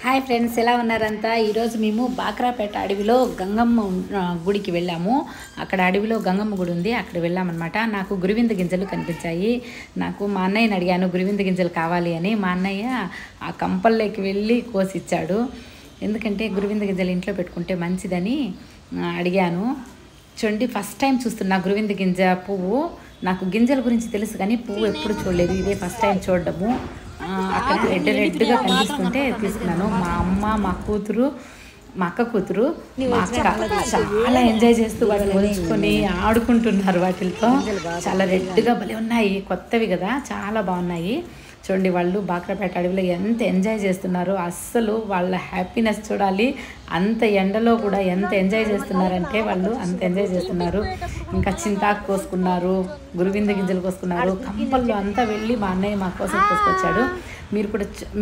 Hi friends, ఎలా ఉన్నారంతా? ఈరోజు మేము బాక్రాపేట అడవిలో గంగమ్మ గుడికి వెళ్ళాము. అక్కడ అడవిలో గంగమ్మ గుడి ఉంది, అక్కడ వెళ్ళామన్నమాట. నాకు గురువింద గింజలు కనిపించాయి. నాకు మా అన్నయ్యని అడిగాను గురువింద గింజలు కావాలి అని. మా అన్నయ్య ఆ కంపల్లోకి వెళ్ళి కోసిచ్చాడు. ఎందుకంటే గురువింద గింజలు ఇంట్లో పెట్టుకుంటే మంచిదని అడిగాను. చూడండి, ఫస్ట్ టైం చూస్తున్నా గురువింద గింజ పువ్వు. నాకు గింజల గురించి తెలుసు కానీ పువ్వు ఎప్పుడు చూడలేదు, ఇదే ఫస్ట్ టైం చూడడము. అక్కడ రెడ్గా కనిపిస్తుంటే తీసుకున్నాను. మా అమ్మ, మా కూతురు, మా అక్క కూతురు, మా అక్క చాలా ఎంజాయ్ చేస్తూ వాటిని ఉంచుకొని ఆడుకుంటున్నారు. వాటితో చాలా రెడ్గా భలే ఉన్నాయి, కొత్తవి కదా, చాలా బాగున్నాయి. చూడండి, వాళ్ళు బాక్రాపేట అడవిలో ఎంత ఎంజాయ్ చేస్తున్నారు. అస్సలు వాళ్ళ హ్యాపీనెస్ చూడాలి. అంత ఎండలో కూడా ఎంత ఎంజాయ్ చేస్తున్నారంటే వాళ్ళు అంత ఎంజాయ్ చేస్తున్నారు. ఇంకా చింతాకు కోసుకున్నారు, గురువింద గింజలు కోసుకున్నారు. కంపల్లో అంతా వెళ్ళి మా అన్నయ్య మా కోసం కోసుకొచ్చాడు.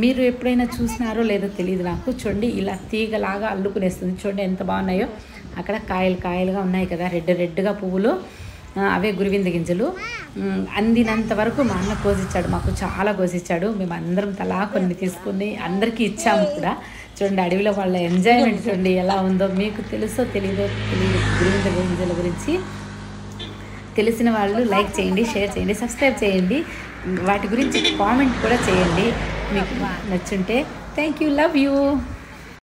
మీరు ఎప్పుడైనా చూసినారో లేదో తెలియదు నాకు. చూడండి, ఇలా తీగలాగా అల్లుకునేస్తుంది. చూడండి ఎంత బాగున్నాయో. అక్కడ కాయలుగా ఉన్నాయి కదా, రెడ్గా పువ్వులు, అవే గురువింద గింజలు. అందినంత వరకు మా అన్న కోసిచ్చాడు, మాకు చాలా కోసిచ్చాడు. మేము అందరం తలా కొన్ని తీసుకుని అందరికీ ఇచ్చాము కూడా. చూడండి, అడవిలో వాళ్ళ ఎంజాయ్మెంట్ చూడండి ఎలా ఉందో. మీకు తెలుసో తెలియదు గురువింద గింజల గురించి తెలిసిన వాళ్ళు లైక్ చేయండి, షేర్ చేయండి, సబ్స్క్రైబ్ చేయండి. వాటి గురించి కామెంట్ కూడా చేయండి మీకు నచ్చుంటే. Thank you, love you.